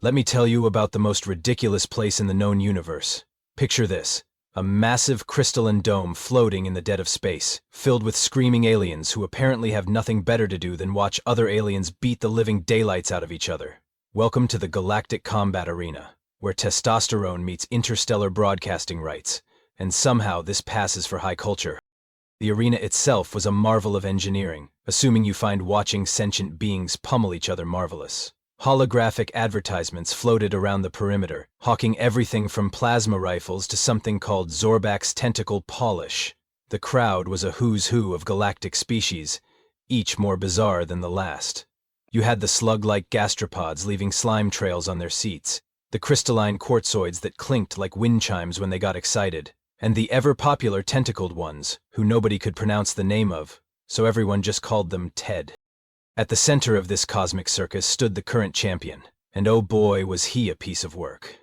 Let me tell you about the most ridiculous place in the known universe. Picture this. A massive crystalline dome floating in the dead of space, filled with screaming aliens who apparently have nothing better to do than watch other aliens beat the living daylights out of each other. Welcome to the Galactic Combat Arena, where testosterone meets interstellar broadcasting rights, and somehow this passes for high culture. The arena itself was a marvel of engineering, assuming you find watching sentient beings pummel each other marvelous. Holographic advertisements floated around the perimeter, hawking everything from plasma rifles to something called Zorbak's tentacle polish. The crowd was a who's who of galactic species, each more bizarre than the last. You had the slug-like gastropods leaving slime trails on their seats, the crystalline quartzoids that clinked like wind chimes when they got excited, and the ever-popular tentacled ones, who nobody could pronounce the name of, so everyone just called them Ted. At the center of this cosmic circus stood the current champion, and oh boy was he a piece of work.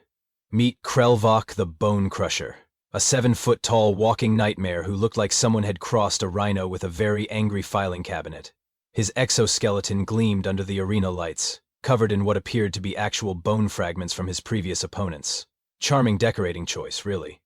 Meet Krelvok the Bone Crusher, a 7-foot-tall walking nightmare who looked like someone had crossed a rhino with a very angry filing cabinet. His exoskeleton gleamed under the arena lights, covered in what appeared to be actual bone fragments from his previous opponents. Charming decorating choice, really.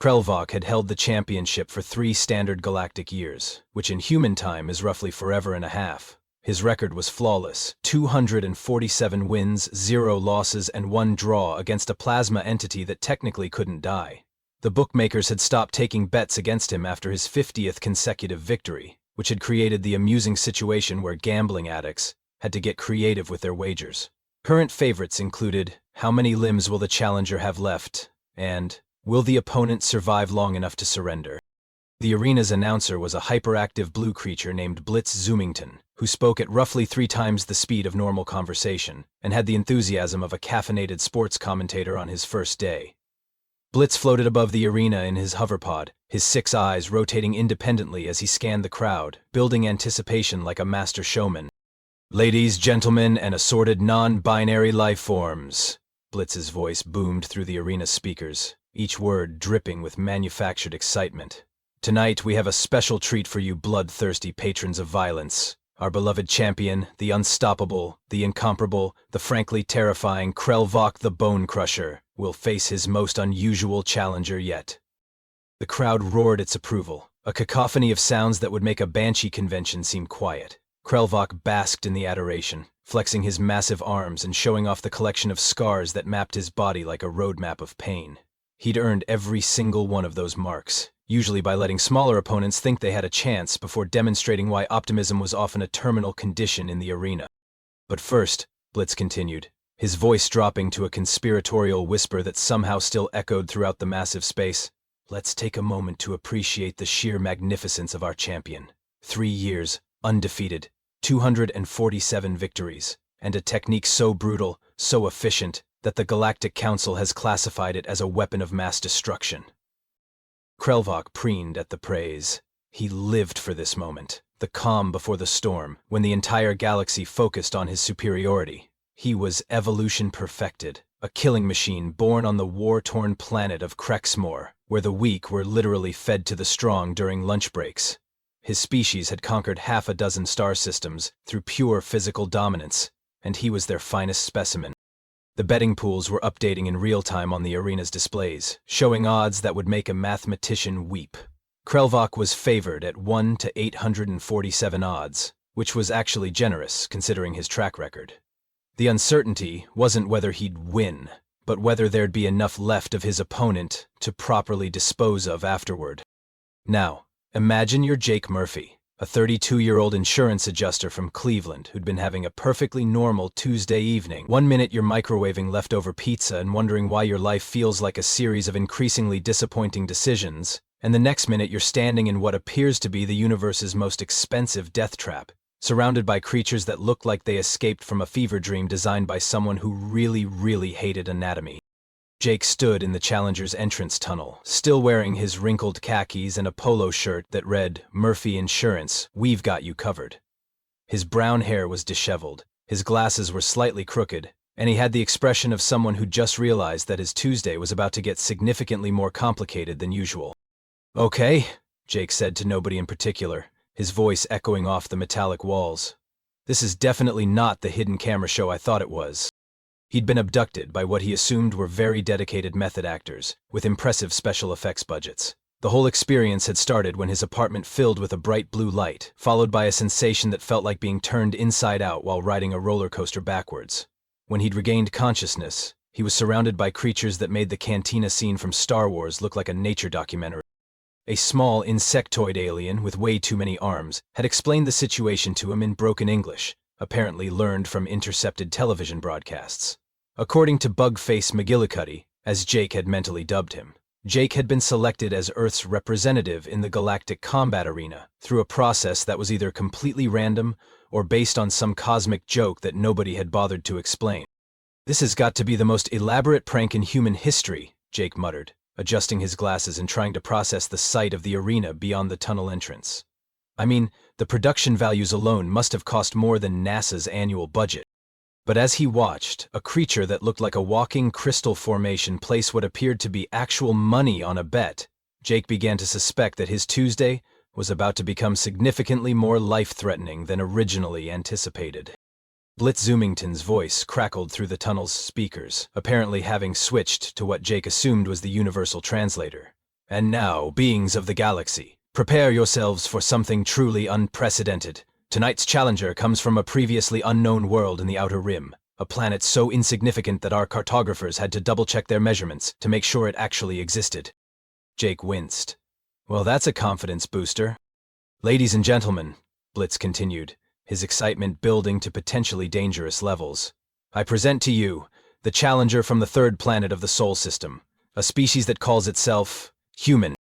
Krelvok had held the championship for 3 standard galactic years, which in human time is roughly forever and a half. His record was flawless, 247 wins, 0 losses, and 1 draw against a plasma entity that technically couldn't die. The bookmakers had stopped taking bets against him after his 50th consecutive victory, which had created the amusing situation where gambling addicts had to get creative with their wagers. Current favorites included, how many limbs will the challenger have left, and will the opponent survive long enough to surrender? The arena's announcer was a hyperactive blue creature named Blitz Zoomington, who spoke at roughly 3 times the speed of normal conversation, and had the enthusiasm of a caffeinated sports commentator on his first day. Blitz floated above the arena in his hoverpod, his 6 eyes rotating independently as he scanned the crowd, building anticipation like a master showman. "Ladies, gentlemen, and assorted non-binary life forms," Blitz's voice boomed through the arena's speakers, each word dripping with manufactured excitement. "Tonight we have a special treat for you bloodthirsty patrons of violence. Our beloved champion, the unstoppable, the incomparable, the frankly terrifying Krelvok the Bone Crusher, will face his most unusual challenger yet." The crowd roared its approval, a cacophony of sounds that would make a banshee convention seem quiet. Krelvok basked in the adoration, flexing his massive arms and showing off the collection of scars that mapped his body like a roadmap of pain. He'd earned every single one of those marks, usually by letting smaller opponents think they had a chance before demonstrating why optimism was often a terminal condition in the arena. "But first," Blitz continued, his voice dropping to a conspiratorial whisper that somehow still echoed throughout the massive space, "let's take a moment to appreciate the sheer magnificence of our champion. 3 years, undefeated, 247 victories, and a technique so brutal, so efficient, that the Galactic Council has classified it as a weapon of mass destruction." Krelvok preened at the praise. He lived for this moment, the calm before the storm, when the entire galaxy focused on his superiority. He was evolution perfected, a killing machine born on the war-torn planet of Krexmore, where the weak were literally fed to the strong during lunch breaks. His species had conquered 6 star systems through pure physical dominance, and he was their finest specimen. The betting pools were updating in real time on the arena's displays, showing odds that would make a mathematician weep. Krelvok was favored at 1 to 847 odds, which was actually generous considering his track record. The uncertainty wasn't whether he'd win, but whether there'd be enough left of his opponent to properly dispose of afterward. Now, imagine you're Jake Murphy, a 32-year-old insurance adjuster from Cleveland who'd been having a perfectly normal Tuesday evening. One minute you're microwaving leftover pizza and wondering why your life feels like a series of increasingly disappointing decisions, and the next minute you're standing in what appears to be the universe's most expensive death trap, surrounded by creatures that look like they escaped from a fever dream designed by someone who really hated anatomy. Jake stood in the challenger's entrance tunnel, still wearing his wrinkled khakis and a polo shirt that read, "Murphy Insurance, we've got you covered." His brown hair was disheveled, his glasses were slightly crooked, and he had the expression of someone who just realized that his Tuesday was about to get significantly more complicated than usual. "Okay," Jake said to nobody in particular, his voice echoing off the metallic walls. "This is definitely not the hidden camera show I thought it was." He'd been abducted by what he assumed were very dedicated method actors, with impressive special effects budgets. The whole experience had started when his apartment filled with a bright blue light, followed by a sensation that felt like being turned inside out while riding a roller coaster backwards. When he'd regained consciousness, he was surrounded by creatures that made the cantina scene from Star Wars look like a nature documentary. A small insectoid alien with way too many arms had explained the situation to him in broken English, apparently learned from intercepted television broadcasts. According to Bugface McGillicuddy, as Jake had mentally dubbed him, Jake had been selected as Earth's representative in the galactic combat arena through a process that was either completely random or based on some cosmic joke that nobody had bothered to explain. "This has got to be the most elaborate prank in human history," Jake muttered, adjusting his glasses and trying to process the sight of the arena beyond the tunnel entrance. I mean, the production values alone must have cost more than NASA's annual budget. But as he watched, a creature that looked like a walking crystal formation place what appeared to be actual money on a bet, Jake began to suspect that his Tuesday was about to become significantly more life-threatening than originally anticipated. Blitz Zoomington's voice crackled through the tunnel's speakers, apparently having switched to what Jake assumed was the universal translator. "And now, beings of the galaxy, prepare yourselves for something truly unprecedented. Tonight's challenger comes from a previously unknown world in the Outer Rim, a planet so insignificant that our cartographers had to double-check their measurements to make sure it actually existed." Jake winced. "Well, that's a confidence booster." "Ladies and gentlemen," Blitz continued, his excitement building to potentially dangerous levels, "I present to you the challenger from the third planet of the Sol system, a species that calls itself human."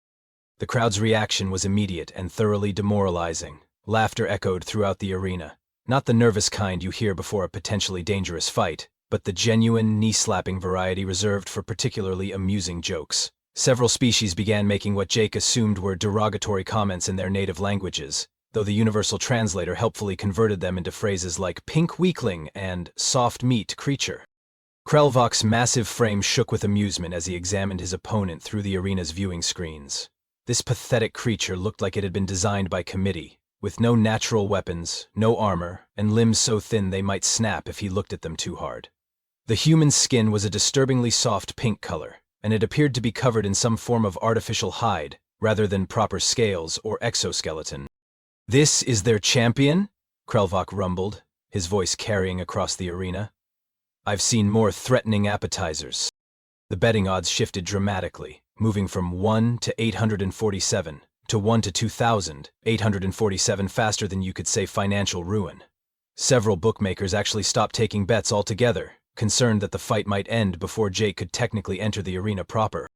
The crowd's reaction was immediate and thoroughly demoralizing. Laughter echoed throughout the arena, not the nervous kind you hear before a potentially dangerous fight, but the genuine, knee-slapping variety reserved for particularly amusing jokes. Several species began making what Jake assumed were derogatory comments in their native languages, though the universal translator helpfully converted them into phrases like pink weakling and soft meat creature. Krelvok's massive frame shook with amusement as he examined his opponent through the arena's viewing screens. This pathetic creature looked like it had been designed by committee, with no natural weapons, no armor, and limbs so thin they might snap if he looked at them too hard. The human's skin was a disturbingly soft pink color, and it appeared to be covered in some form of artificial hide, rather than proper scales or exoskeleton. "This is their champion?" Krelvok rumbled, his voice carrying across the arena. "I've seen more threatening appetizers." The betting odds shifted dramatically, moving from 1 to 847. To 1 to 2,847 faster than you could say financial ruin. Several bookmakers actually stopped taking bets altogether, concerned that the fight might end before Jake could technically enter the arena proper.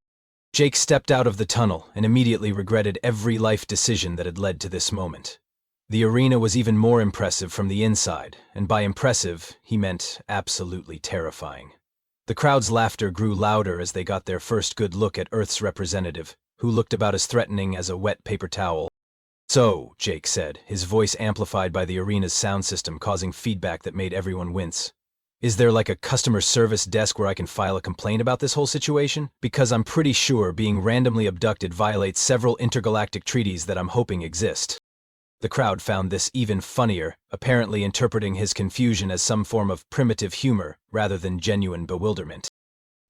Jake stepped out of the tunnel and immediately regretted every life decision that had led to this moment. The arena was even more impressive from the inside, and by impressive, he meant absolutely terrifying. The crowd's laughter grew louder as they got their first good look at Earth's representative, who looked about as threatening as a wet paper towel. "So," Jake said, his voice amplified by the arena's sound system causing feedback that made everyone wince. "Is there like a customer service desk where I can file a complaint about this whole situation? Because I'm pretty sure being randomly abducted violates several intergalactic treaties that I'm hoping exist." The crowd found this even funnier, apparently interpreting his confusion as some form of primitive humor rather than genuine bewilderment.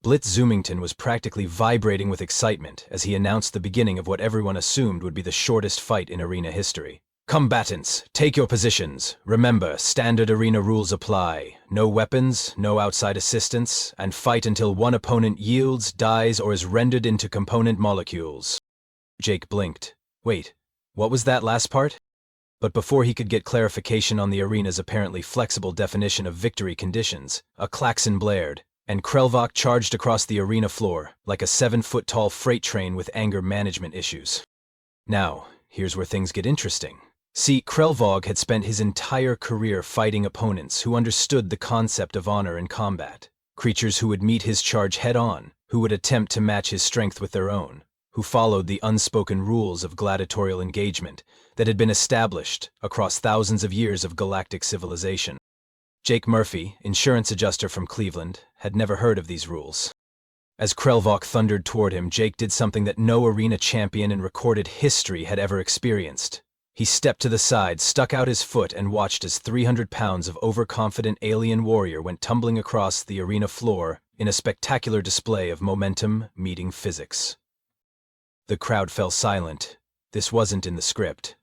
Blitz Zoomington was practically vibrating with excitement as he announced the beginning of what everyone assumed would be the shortest fight in arena history. "Combatants, take your positions. Remember, standard arena rules apply. No weapons, no outside assistance, and fight until one opponent yields, dies, or is rendered into component molecules." Jake blinked. Wait, what was that last part? But before he could get clarification on the arena's apparently flexible definition of victory conditions, a klaxon blared, and Krelvok charged across the arena floor like a 7-foot-tall freight train with anger management issues. Now, here's where things get interesting. See, Krelvok had spent his entire career fighting opponents who understood the concept of honor in combat, creatures who would meet his charge head-on, who would attempt to match his strength with their own, who followed the unspoken rules of gladiatorial engagement that had been established across thousands of years of galactic civilization. Jake Murphy, insurance adjuster from Cleveland, had never heard of these rules. As Krelvok thundered toward him, Jake did something that no arena champion in recorded history had ever experienced. He stepped to the side, stuck out his foot, and watched as 300 pounds of overconfident alien warrior went tumbling across the arena floor in a spectacular display of momentum meeting physics. The crowd fell silent. This wasn't in the script.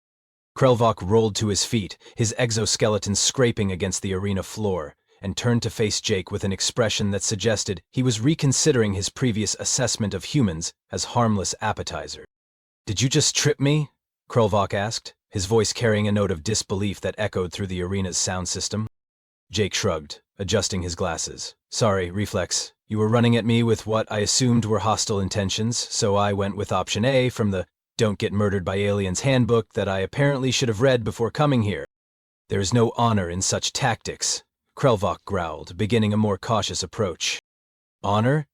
Krelvok rolled to his feet, his exoskeleton scraping against the arena floor, and turned to face Jake with an expression that suggested he was reconsidering his previous assessment of humans as harmless appetizers. "Did you just trip me?" Krelvok asked, his voice carrying a note of disbelief that echoed through the arena's sound system. Jake shrugged, adjusting his glasses. "Sorry, Reflex. You were running at me with what I assumed were hostile intentions, so I went with option A from the Don't Get Murdered by Aliens handbook that I apparently should have read before coming here. There is no honor in such tactics," Krelvok growled, beginning a more cautious approach. "Honor?"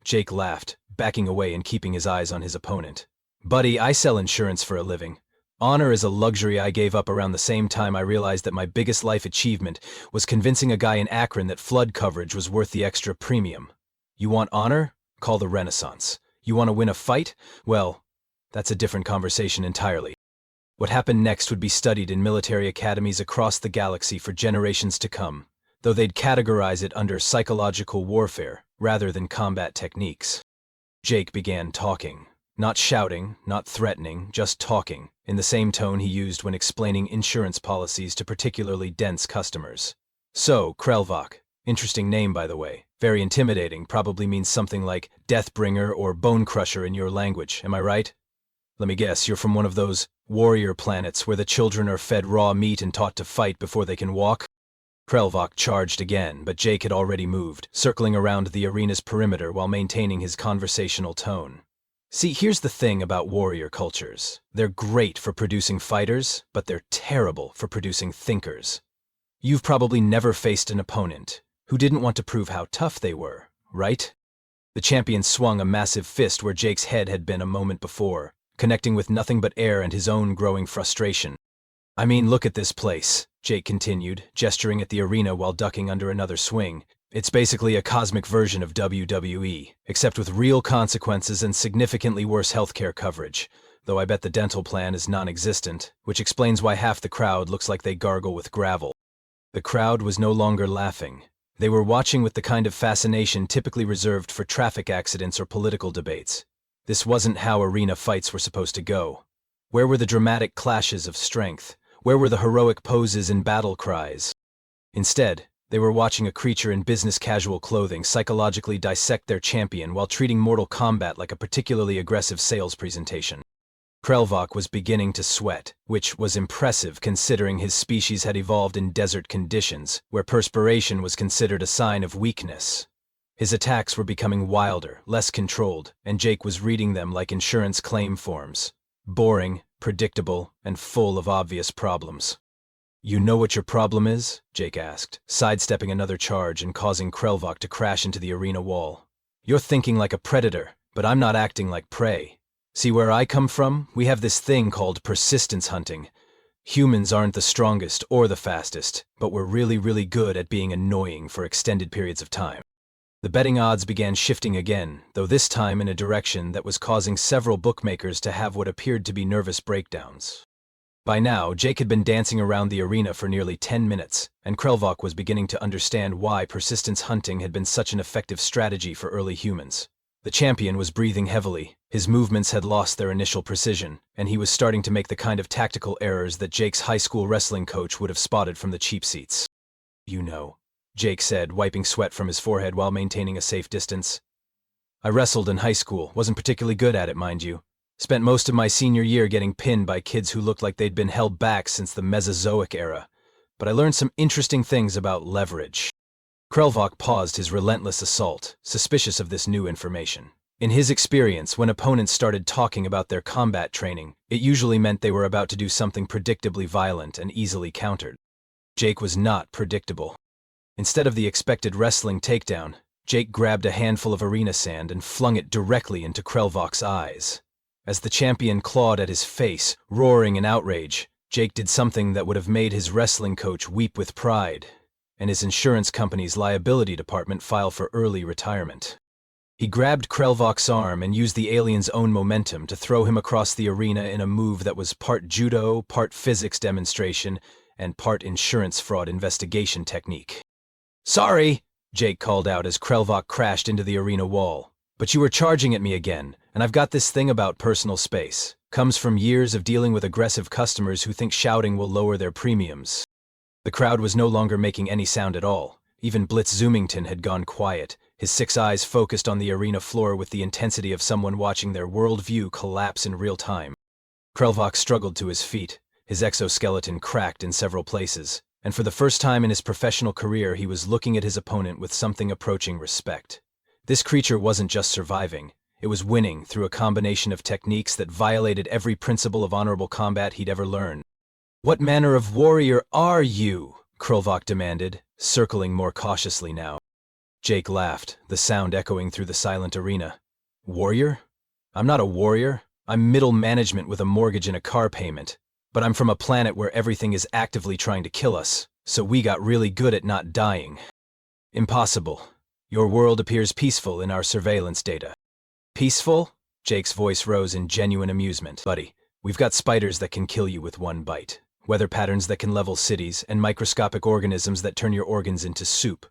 Jake laughed, backing away and keeping his eyes on his opponent. "Buddy, I sell insurance for a living. Honor is a luxury I gave up around the same time I realized that my biggest life achievement was convincing a guy in Akron that flood coverage was worth the extra premium. You want honor? Call the Renaissance. You want to win a fight? Well, that's a different conversation entirely." What happened next would be studied in military academies across the galaxy for generations to come, though they'd categorize it under psychological warfare rather than combat techniques. Jake began talking. Not shouting, not threatening, just talking, in the same tone he used when explaining insurance policies to particularly dense customers. "So, Krelvok, interesting name by the way, very intimidating, probably means something like Deathbringer or Bone Crusher in your language, am I right? Let me guess, you're from one of those warrior planets where the children are fed raw meat and taught to fight before they can walk?" Krelvok charged again, but Jake had already moved, circling around the arena's perimeter while maintaining his conversational tone. "See, here's the thing about warrior cultures. They're great for producing fighters, but they're terrible for producing thinkers. You've probably never faced an opponent who didn't want to prove how tough they were, right?" The champion swung a massive fist where Jake's head had been a moment before, connecting with nothing but air and his own growing frustration. "I mean, look at this place," Jake continued, gesturing at the arena while ducking under another swing. "It's basically a cosmic version of WWE, except with real consequences and significantly worse healthcare coverage, though I bet the dental plan is non-existent, which explains why half the crowd looks like they gargle with gravel." The crowd was no longer laughing. They were watching with the kind of fascination typically reserved for traffic accidents or political debates. This wasn't how arena fights were supposed to go. Where were the dramatic clashes of strength? Where were the heroic poses and battle cries? Instead, they were watching a creature in business-casual clothing psychologically dissect their champion while treating Mortal Kombat like a particularly aggressive sales presentation. Krelvok was beginning to sweat, which was impressive considering his species had evolved in desert conditions, where perspiration was considered a sign of weakness. His attacks were becoming wilder, less controlled, and Jake was reading them like insurance claim forms. Boring, predictable, and full of obvious problems. "You know what your problem is?" Jake asked, sidestepping another charge and causing Krelvok to crash into the arena wall. "You're thinking like a predator, but I'm not acting like prey. See, where I come from, we have this thing called persistence hunting. Humans aren't the strongest or the fastest, but we're really, really good at being annoying for extended periods of time." The betting odds began shifting again, though this time in a direction that was causing several bookmakers to have what appeared to be nervous breakdowns. By now, Jake had been dancing around the arena for nearly 10 minutes, and Krelvok was beginning to understand why persistence hunting had been such an effective strategy for early humans. The champion was breathing heavily, his movements had lost their initial precision, and he was starting to make the kind of tactical errors that Jake's high school wrestling coach would have spotted from the cheap seats. "You know," Jake said, wiping sweat from his forehead while maintaining a safe distance. "I wrestled in high school, wasn't particularly good at it, mind you. Spent most of my senior year getting pinned by kids who looked like they'd been held back since the Mesozoic era. But I learned some interesting things about leverage." Krelvok paused his relentless assault, suspicious of this new information. In his experience, when opponents started talking about their combat training, it usually meant they were about to do something predictably violent and easily countered. Jake was not predictable. Instead of the expected wrestling takedown, Jake grabbed a handful of arena sand and flung it directly into Krelvok's eyes. As the champion clawed at his face, roaring in outrage, Jake did something that would have made his wrestling coach weep with pride, and his insurance company's liability department file for early retirement. He grabbed Krelvok's arm and used the alien's own momentum to throw him across the arena in a move that was part judo, part physics demonstration, and part insurance fraud investigation technique. "Sorry," Jake called out as Krelvok crashed into the arena wall. "But you were charging at me again, and I've got this thing about personal space. Comes from years of dealing with aggressive customers who think shouting will lower their premiums." The crowd was no longer making any sound at all. Even Blitz Zoomington had gone quiet, his 6 eyes focused on the arena floor with the intensity of someone watching their worldview collapse in real time. Krelvok struggled to his feet, his exoskeleton cracked in several places, and for the first time in his professional career he was looking at his opponent with something approaching respect. This creature wasn't just surviving, it was winning through a combination of techniques that violated every principle of honorable combat he'd ever learned. "What manner of warrior are you?" Krelvok demanded, circling more cautiously now. Jake laughed, the sound echoing through the silent arena. "Warrior? I'm not a warrior. I'm middle management with a mortgage and a car payment. But I'm from a planet where everything is actively trying to kill us, so we got really good at not dying." "Impossible. Your world appears peaceful in our surveillance data." "Peaceful?" Jake's voice rose in genuine amusement. "Buddy, we've got spiders that can kill you with one bite, weather patterns that can level cities, and microscopic organisms that turn your organs into soup.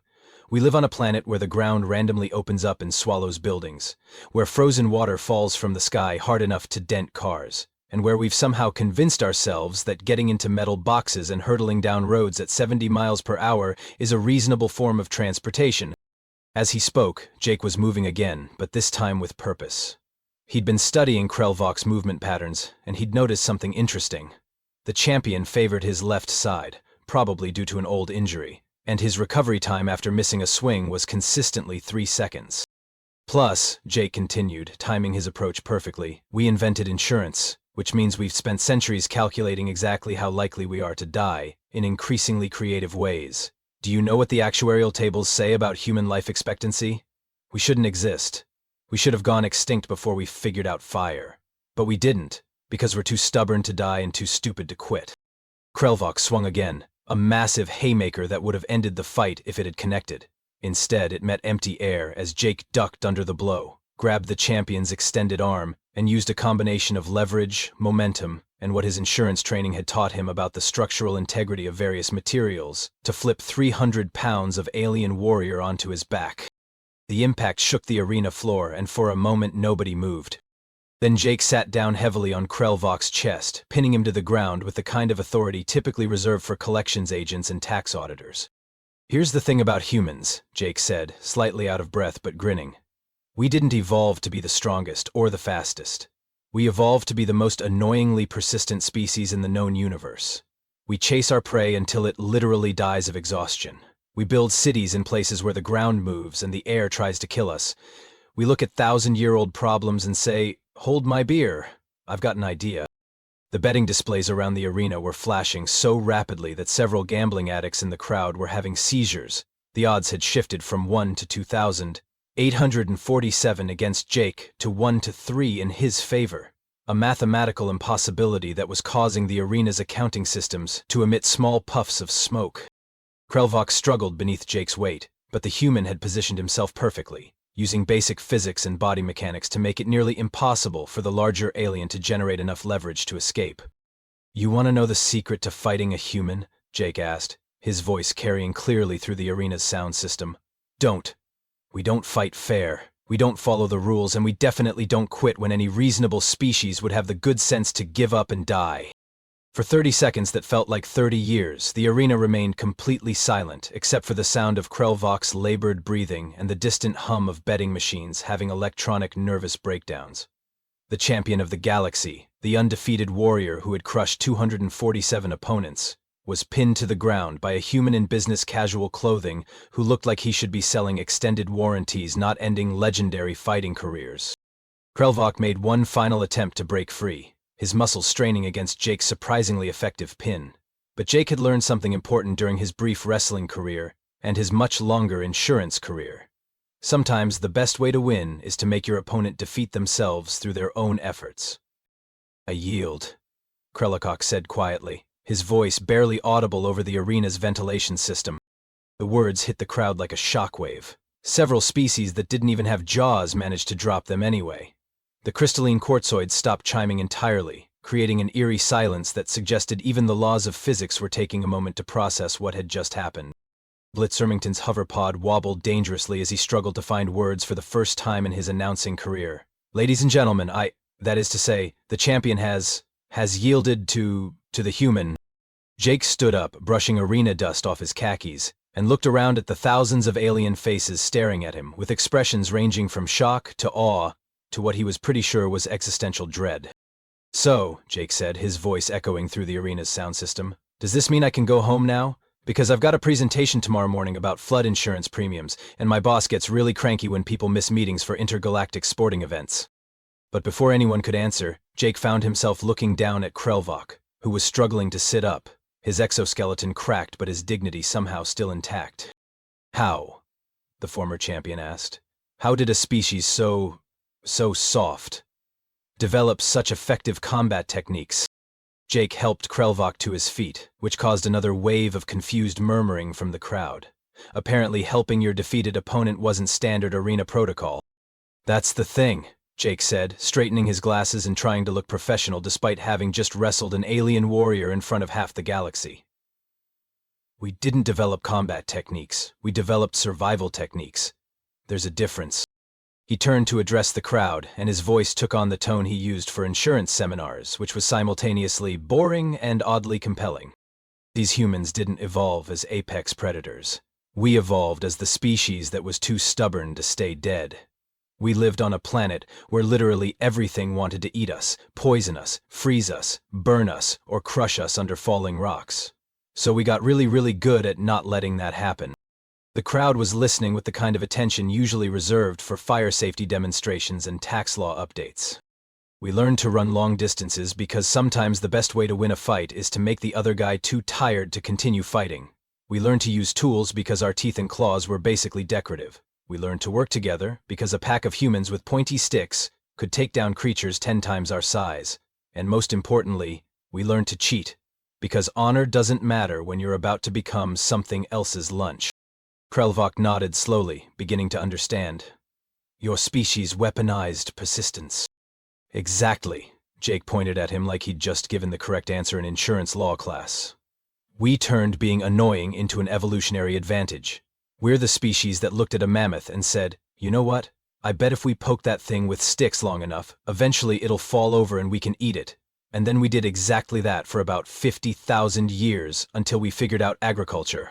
We live on a planet where the ground randomly opens up and swallows buildings, where frozen water falls from the sky hard enough to dent cars, and where we've somehow convinced ourselves that getting into metal boxes and hurtling down roads at 70 miles per hour is a reasonable form of transportation." As he spoke, Jake was moving again, but this time with purpose. He'd been studying Krelvok's movement patterns, and he'd noticed something interesting. The champion favored his left side, probably due to an old injury, and his recovery time after missing a swing was consistently 3 seconds. "Plus," Jake continued, timing his approach perfectly, "we invented insurance, which means we've spent centuries calculating exactly how likely we are to die, in increasingly creative ways. Do you know what the actuarial tables say about human life expectancy? We shouldn't exist. We should have gone extinct before we figured out fire. But we didn't, because we're too stubborn to die and too stupid to quit." Krelvok swung again, a massive haymaker that would have ended the fight if it had connected. Instead, it met empty air as Jake ducked under the blow, grabbed the champion's extended arm, and used a combination of leverage, momentum, and what his insurance training had taught him about the structural integrity of various materials to flip 300 pounds of alien warrior onto his back. The impact shook the arena floor, and for a moment nobody moved. Then Jake sat down heavily on Krelvok's chest, pinning him to the ground with the kind of authority typically reserved for collections agents and tax auditors. "Here's the thing about humans," Jake said, slightly out of breath but grinning. "We didn't evolve to be the strongest or the fastest. We evolved to be the most annoyingly persistent species in the known universe. We chase our prey until it literally dies of exhaustion. We build cities in places where the ground moves and the air tries to kill us. We look at 1,000-year-old problems and say, 'Hold my beer, I've got an idea.'" The betting displays around the arena were flashing so rapidly that several gambling addicts in the crowd were having seizures. The odds had shifted from 1 to 2,000, 847 against Jake to 1 to 3 in his favor, a mathematical impossibility that was causing the arena's accounting systems to emit small puffs of smoke. Krelvok struggled beneath Jake's weight, but the human had positioned himself perfectly, using basic physics and body mechanics to make it nearly impossible for the larger alien to generate enough leverage to escape. "You want to know the secret to fighting a human?" Jake asked, his voice carrying clearly through the arena's sound system. "Don't. We don't fight fair, we don't follow the rules, and we definitely don't quit when any reasonable species would have the good sense to give up and die." For 30 seconds that felt like 30 years, the arena remained completely silent, except for the sound of Krelvok's labored breathing and the distant hum of betting machines having electronic nervous breakdowns. The champion of the galaxy, the undefeated warrior who had crushed 247 opponents, was pinned to the ground by a human in business casual clothing who looked like he should be selling extended warranties, not ending legendary fighting careers. Krelvok made one final attempt to break free, his muscles straining against Jake's surprisingly effective pin. But Jake had learned something important during his brief wrestling career and his much longer insurance career. Sometimes the best way to win is to make your opponent defeat themselves through their own efforts. "I yield," Krelvok said quietly, his voice barely audible over the arena's ventilation system. The words hit the crowd like a shockwave, Several species that didn't even have jaws managed to drop them anyway. The crystalline quartzoids stopped chiming entirely, creating an eerie silence that suggested even the laws of physics were taking a moment to process what had just happened. Blitz Ermington's hoverpod wobbled dangerously as he struggled to find words for the first time in his announcing career. Ladies and gentlemen, that is to say, the champion has yielded to the human. Jake stood up, brushing arena dust off his khakis, and looked around at the thousands of alien faces staring at him, with expressions ranging from shock to awe to what he was pretty sure was existential dread. "So," Jake said, his voice echoing through the arena's sound system, "does this mean I can go home now? Because I've got a presentation tomorrow morning about flood insurance premiums, and my boss gets really cranky when people miss meetings for intergalactic sporting events." But before anyone could answer, Jake found himself looking down at Krelvok, who was struggling to sit up, his exoskeleton cracked but his dignity somehow still intact. "How?" the former champion asked. "How did a species so soft develop such effective combat techniques?" Jake helped Krelvok to his feet, which caused another wave of confused murmuring from the crowd. Apparently helping your defeated opponent wasn't standard arena protocol. "That's the thing," Jake said, straightening his glasses and trying to look professional despite having just wrestled an alien warrior in front of half the galaxy. "We didn't develop combat techniques. We developed survival techniques. There's a difference." He turned to address the crowd, and his voice took on the tone he used for insurance seminars, which was simultaneously boring and oddly compelling. "These humans didn't evolve as apex predators. We evolved as the species that was too stubborn to stay dead. We lived on a planet where literally everything wanted to eat us, poison us, freeze us, burn us, or crush us under falling rocks. So we got really, really good at not letting that happen." The crowd was listening with the kind of attention usually reserved for fire safety demonstrations and tax law updates. "We learned to run long distances because sometimes the best way to win a fight is to make the other guy too tired to continue fighting. We learned to use tools because our teeth and claws were basically decorative. We learned to work together because a pack of humans with pointy sticks could take down creatures 10 times our size. And most importantly, we learned to cheat, because honor doesn't matter when you're about to become something else's lunch." Krelvok nodded slowly, beginning to understand. "Your species weaponized persistence." "Exactly," Jake pointed at him like he'd just given the correct answer in insurance law class. "We turned being annoying into an evolutionary advantage. We're the species that looked at a mammoth and said, you know what? I bet if we poke that thing with sticks long enough, eventually it'll fall over and we can eat it. And then we did exactly that for about 50,000 years until we figured out agriculture."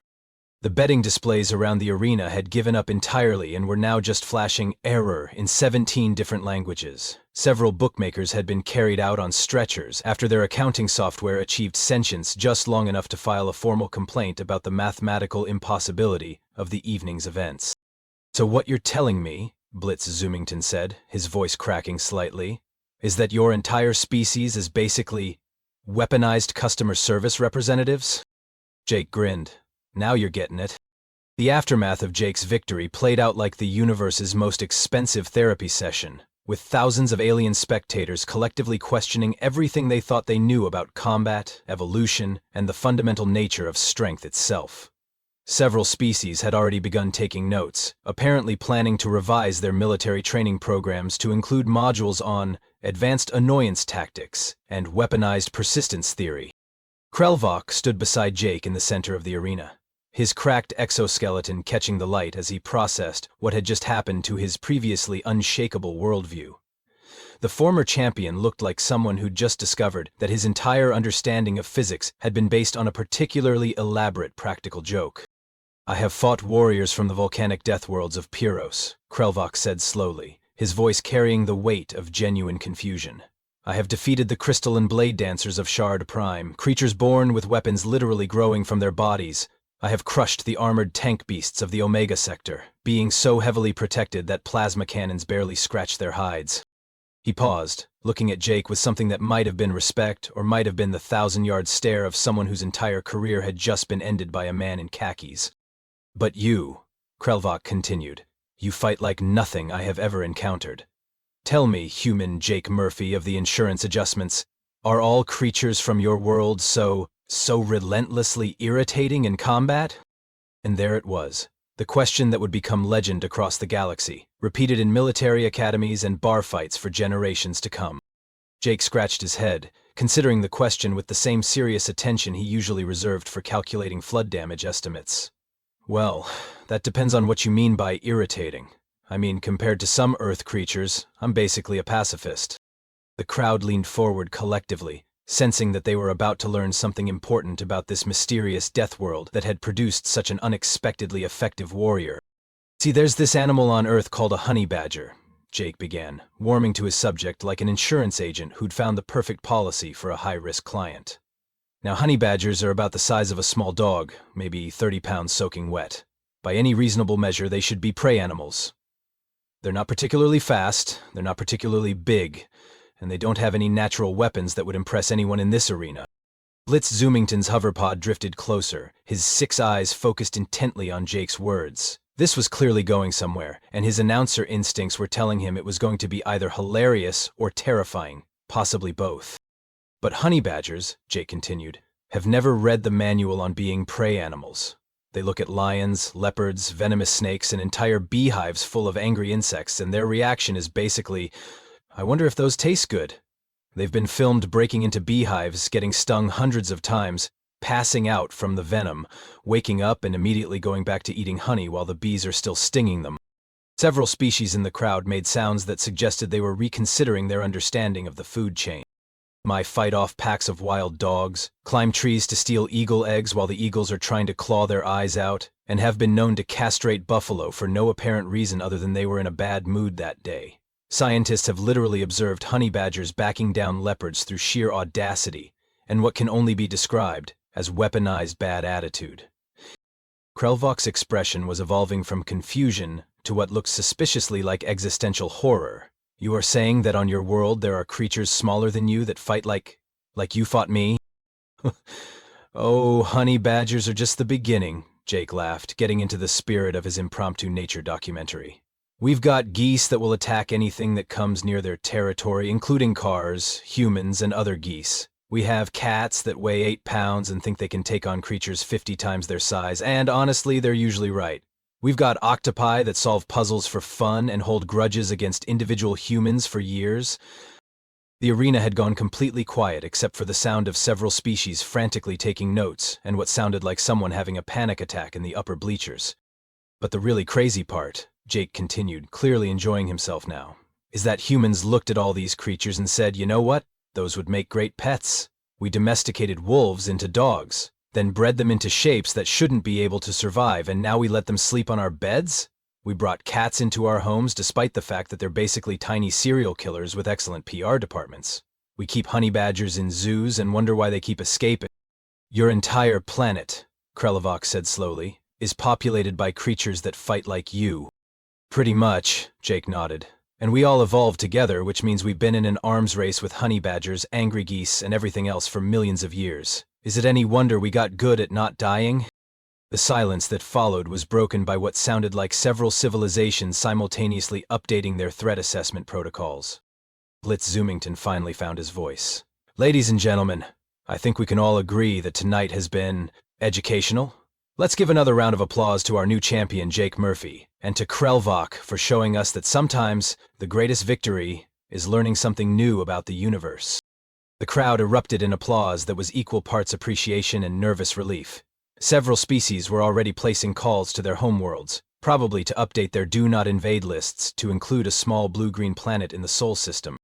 The betting displays around the arena had given up entirely and were now just flashing "error" in 17 different languages. Several bookmakers had been carried out on stretchers after their accounting software achieved sentience just long enough to file a formal complaint about the mathematical impossibility of the evening's events. "So what you're telling me," Blitz Zoomington said, his voice cracking slightly, "is that your entire species is basically weaponized customer service representatives?" Jake grinned. "Now you're getting it." The aftermath of Jake's victory played out like the universe's most expensive therapy session, with thousands of alien spectators collectively questioning everything they thought they knew about combat, evolution, and the fundamental nature of strength itself. Several species had already begun taking notes, apparently planning to revise their military training programs to include modules on advanced annoyance tactics and weaponized persistence theory. Krelvok stood beside Jake in the center of the arena, his cracked exoskeleton catching the light as he processed what had just happened to his previously unshakable worldview. The former champion looked like someone who'd just discovered that his entire understanding of physics had been based on a particularly elaborate practical joke. "I have fought warriors from the volcanic death worlds of Pyros," Krelvok said slowly, his voice carrying the weight of genuine confusion. "I have defeated the crystal and blade dancers of Shard Prime, creatures born with weapons literally growing from their bodies. I have crushed the armored tank beasts of the Omega Sector, being so heavily protected that plasma cannons barely scratch their hides." He paused, looking at Jake with something that might have been respect or might have been the 1,000-yard stare of someone whose entire career had just been ended by a man in khakis. "But you," Krelvok continued, "you fight like nothing I have ever encountered. Tell me, human Jake Murphy of the insurance adjustments, are all creatures from your world so relentlessly irritating in combat?" And there it was, The question that would become legend across the galaxy, repeated in military academies and bar fights for generations to come. Jake scratched his head, considering the question with the same serious attention he usually reserved for calculating flood damage estimates. Well, that depends on what you mean by irritating. I mean, compared to some Earth creatures, I'm basically a pacifist. The crowd leaned forward collectively, sensing that they were about to learn something important about this mysterious death world that had produced such an unexpectedly effective warrior. See, there's this animal on Earth called a honey badger, Jake began, warming to his subject like an insurance agent who'd found the perfect policy for a high-risk client. Now, honey badgers are about the size of a small dog, maybe 30 pounds soaking wet. By any reasonable measure, they should be prey animals. They're not particularly fast, they're not particularly big, and they don't have any natural weapons that would impress anyone in this arena. Blitz Zoomington's hoverpod drifted closer, his 6 eyes focused intently on Jake's words. This was clearly going somewhere, and his announcer instincts were telling him it was going to be either hilarious or terrifying, possibly both. But honey badgers, Jake continued, have never read the manual on being prey animals. They look at lions, leopards, venomous snakes, and entire beehives full of angry insects, and their reaction is basically, I wonder if those taste good. They've been filmed breaking into beehives, getting stung hundreds of times, passing out from the venom, waking up and immediately going back to eating honey while the bees are still stinging them. Several species in the crowd made sounds that suggested they were reconsidering their understanding of the food chain. Might fight off packs of wild dogs, climb trees to steal eagle eggs while the eagles are trying to claw their eyes out, and have been known to castrate buffalo for no apparent reason other than they were in a bad mood that day. Scientists have literally observed honey badgers backing down leopards through sheer audacity, and what can only be described as weaponized bad attitude. Krelvok's expression was evolving from confusion to what looked suspiciously like existential horror. You are saying that on your world there are creatures smaller than you that fight like you fought me? Oh, honey badgers are just the beginning, Jake laughed, getting into the spirit of his impromptu nature documentary. We've got geese that will attack anything that comes near their territory, including cars, humans, and other geese. We have cats that weigh 8 pounds and think they can take on creatures 50 times their size, and honestly, they're usually right. We've got octopi that solve puzzles for fun and hold grudges against individual humans for years. The arena had gone completely quiet except for the sound of several species frantically taking notes and what sounded like someone having a panic attack in the upper bleachers. But the really crazy part, Jake continued, clearly enjoying himself now, is that humans looked at all these creatures and said, you know what? Those would make great pets. We domesticated wolves into dogs, then bred them into shapes that shouldn't be able to survive, and now we let them sleep on our beds? We brought cats into our homes despite the fact that they're basically tiny serial killers with excellent PR departments. We keep honey badgers in zoos and wonder why they keep escaping. Your entire planet, Krelvok said slowly, is populated by creatures that fight like you. Pretty much, Jake nodded. And we all evolved together, which means we've been in an arms race with honey badgers, angry geese, and everything else for millions of years. Is it any wonder we got good at not dying? The silence that followed was broken by what sounded like several civilizations simultaneously updating their threat assessment protocols. Blitz Zoomington finally found his voice. Ladies and gentlemen, I think we can all agree that tonight has been educational. Let's give another round of applause to our new champion, Jake Murphy, and to Krelvok for showing us that sometimes the greatest victory is learning something new about the universe. The crowd erupted in applause that was equal parts appreciation and nervous relief. Several species were already placing calls to their homeworlds, probably to update their Do Not Invade lists to include a small blue-green planet in the Sol system.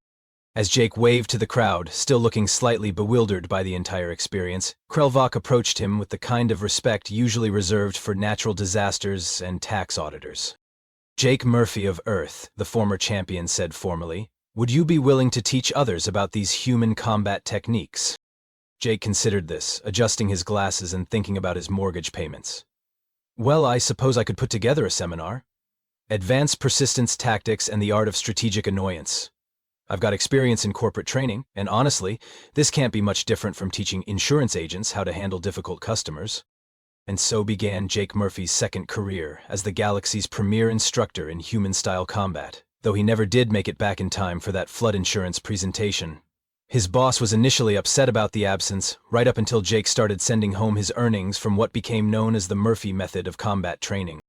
As Jake waved to the crowd, still looking slightly bewildered by the entire experience, Krelvok approached him with the kind of respect usually reserved for natural disasters and tax auditors. Jake Murphy of Earth, the former champion said formally, would you be willing to teach others about these human combat techniques? Jake considered this, adjusting his glasses and thinking about his mortgage payments. Well, I suppose I could put together a seminar. Advanced Persistence Tactics and the Art of Strategic Annoyance. I've got experience in corporate training, and honestly, this can't be much different from teaching insurance agents how to handle difficult customers. And so began Jake Murphy's second career as the galaxy's premier instructor in human-style combat, though he never did make it back in time for that flood insurance presentation. His boss was initially upset about the absence, right up until Jake started sending home his earnings from what became known as the Murphy method of combat training.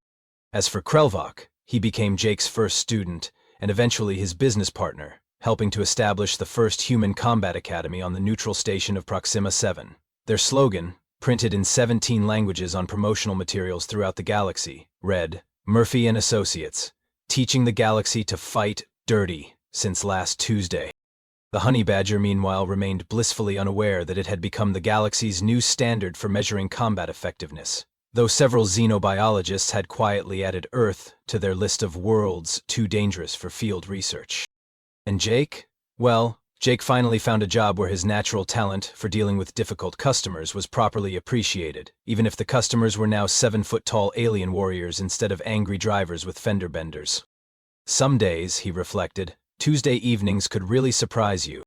As for Krelvok, he became Jake's first student, and eventually his business partner, helping to establish the first human combat academy on the neutral station of Proxima 7. Their slogan, printed in 17 languages on promotional materials throughout the galaxy, read, "Murphy and Associates, teaching the galaxy to fight dirty since last Tuesday." The honey badger, meanwhile, remained blissfully unaware that it had become the galaxy's new standard for measuring combat effectiveness, though several xenobiologists had quietly added Earth to their list of worlds too dangerous for field research. And Jake? Well, Jake finally found a job where his natural talent for dealing with difficult customers was properly appreciated, even if the customers were now 7-foot-tall alien warriors instead of angry drivers with fender benders. Some days, he reflected, Tuesday evenings could really surprise you.